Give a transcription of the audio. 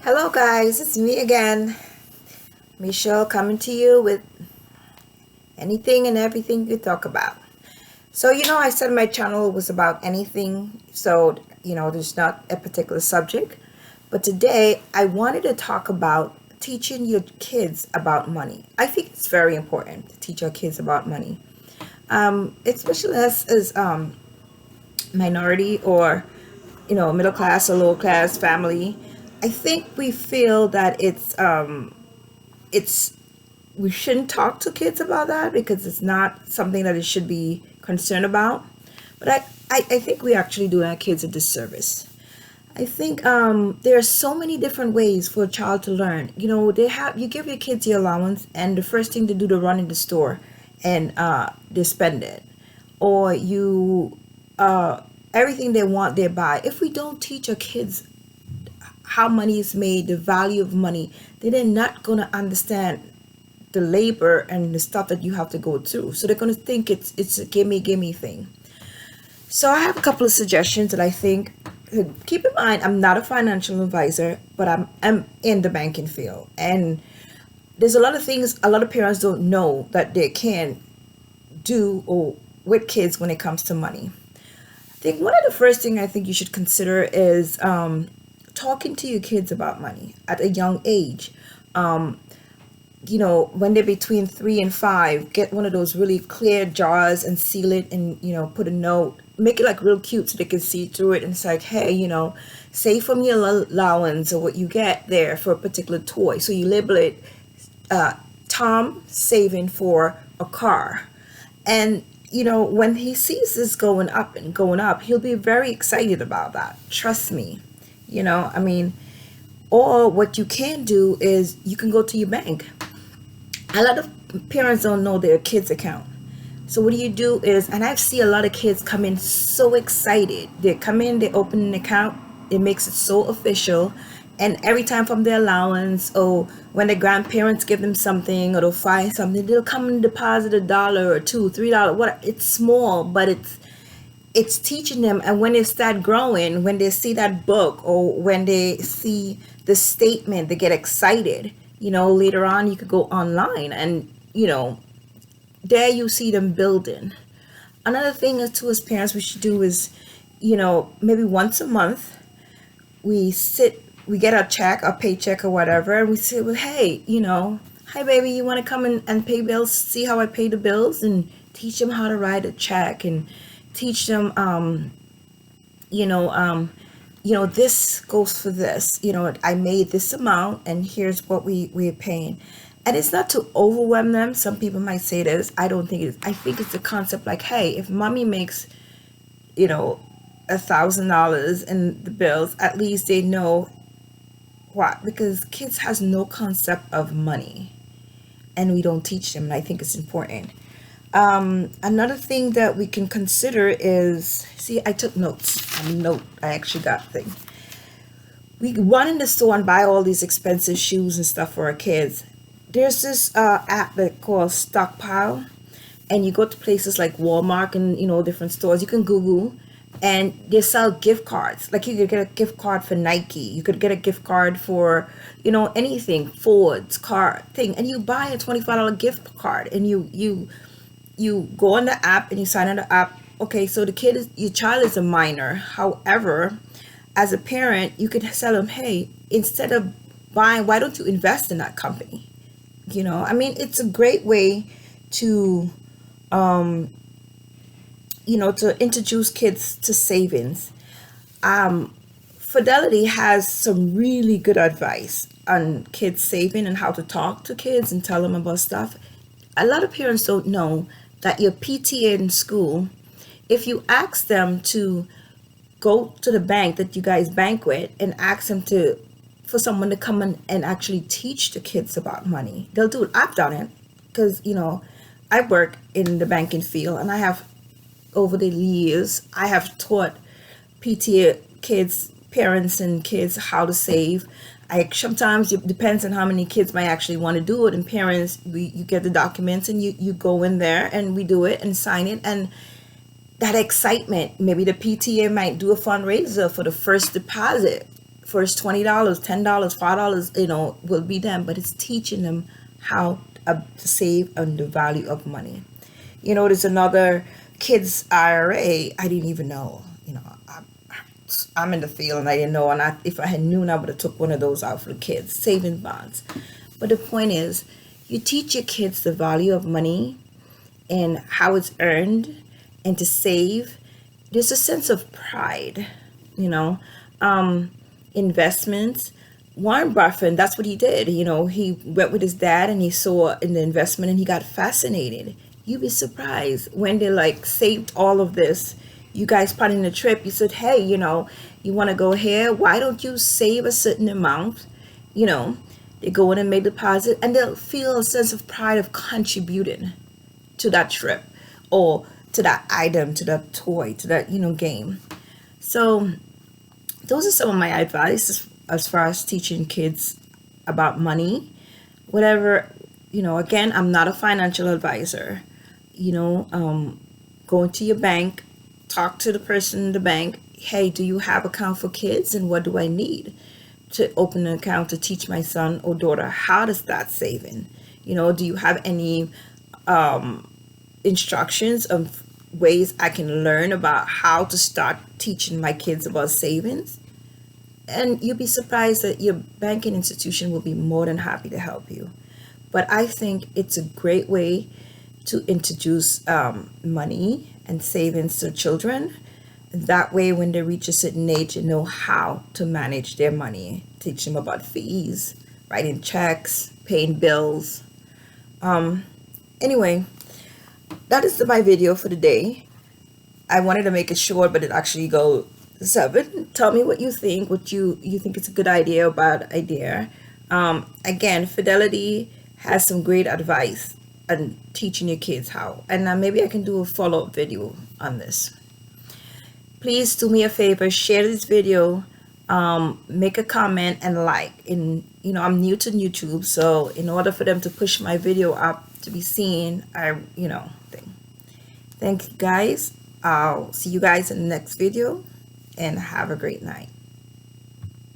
Hello, guys, it's me again, Michelle, coming to you with anything and everything you talk about. So, I said my channel was about anything, so, there's not a particular subject. But today, I wanted to talk about teaching your kids about money. I think it's very important to teach our kids about money, especially us as minority or middle class or lower class family. I think we feel that it's we shouldn't talk to kids about that because it's not something that it should be concerned about. But I think we actually do our kids a disservice. I think there are so many different ways for a child to learn. You give your kids the allowance, and the first thing to do to run in the store and they spend it, or you everything they want they buy. If we don't teach our kids how money is made, the value of money, then they're not gonna understand the labor and the stuff that you have to go through. So they're gonna think it's a gimme thing. So I have a couple of suggestions that I think. Keep in mind, I'm not a financial advisor, but I'm in the banking field, and there's a lot of things a lot of parents don't know that they can do or with kids when it comes to money. I think one of the first thing I think you should consider is talking to your kids about money at a young age. Um, when they're between 3 and 5, get one of those really clear jars and seal it and, put a note, make it like real cute so they can see through it. And it's like, hey, save from your allowance or what you get there for a particular toy. So you label it Tom saving for a car. And, when he sees this going up and going up, he'll be very excited about that. Trust me. I mean, or what you can do is you can go to your bank. A lot of parents don't know their kids' account. So what you do is, and I see a lot of kids come in so excited. They come in, they open an account, it makes it so official. And every time from their allowance or when their grandparents give them something or they'll find something, they'll come and deposit $1 or $2, $3. What it's small, but it's teaching them. And when they start growing, when they see that book or when they see the statement, they get excited. Later on you could go online and there you see them building. Another thing is too, as parents, we should do is maybe once a month we get our check, our paycheck or whatever, and we say, well, hey, hi baby, you want to come and pay bills, see how I pay the bills, and teach them how to write a check and teach them this goes for this. I made this amount and here's what we're paying. And it's not to overwhelm them. Some people might say this. I don't think it is. I think it's a concept like, hey, if mommy makes, $1,000 in the bills, at least they know what, because kids has no concept of money and we don't teach them. And I think it's important. Another thing that we can consider is, see, I took notes. I actually got things. We run in the store and buy all these expensive shoes and stuff for our kids. There's this app that called Stockpile, and you go to places like Walmart and different stores. You can Google, and they sell gift cards. Like you could get a gift card for Nike. You could get a gift card for anything, Ford's car thing, and you buy a $25 gift card, and you go on the app and you sign on the app. Okay, so your child is a minor. However, as a parent, you could tell them, hey, instead of buying, why don't you invest in that company? It's a great way to, to introduce kids to savings. Fidelity has some really good advice on kids saving and how to talk to kids and tell them about stuff. A lot of parents don't know that your PTA in school, if you ask them to go to the bank that you guys bank with and ask them for someone to come in and actually teach the kids about money, they'll do it. I've done it because I work in the banking field, and I have over the years I have taught PTA kids, parents and kids how to save. Sometimes it depends on how many kids might actually want to do it, and parents, you get the documents and you go in there and we do it and sign it, and that excitement, maybe the PTA might do a fundraiser for the first deposit first $20, $10, $5, will be them, but it's teaching them how to save and the value of money. There's another kids IRA. I didn't even know. I'm in the field and I didn't know. And if I had known, I would have took one of those out for the kids, saving bonds. But the point is, you teach your kids the value of money and how it's earned and to save. There's a sense of pride, investments. Warren Buffett, that's what he did. He went with his dad and he saw in the investment and he got fascinated. You'd be surprised when they saved all of this. You guys planning a trip, you said, hey, you want to go here? Why don't you save a certain amount? They go in and make deposit and they'll feel a sense of pride of contributing to that trip or to that item, to that toy, to that, game. So those are some of my advice as far as teaching kids about money. Whatever, again, I'm not a financial advisor. Go into your bank, talk to the person in the bank. Hey, do you have account for kids and what do I need to open an account to teach my son or daughter how to start saving? Do you have any instructions of ways I can learn about how to start teaching my kids about savings? And you'll be surprised that your banking institution will be more than happy to help you. But I think it's a great way to introduce money and savings to children. That way, when they reach a certain age, they know how to manage their money. Teach them about fees, writing checks, paying bills. Anyway, that is my video for the day. I wanted to make it short, but it actually goes 7. Tell me what you think. What you think it's a good idea or bad idea. Again, Fidelity has some great advice on teaching your kids how. And maybe I can do a follow-up video on this. Please do me a favor, share this video, make a comment and like. I'm new to YouTube, so in order for them to push my video up to be seen, thank you guys. I'll see you guys in the next video and have a great night.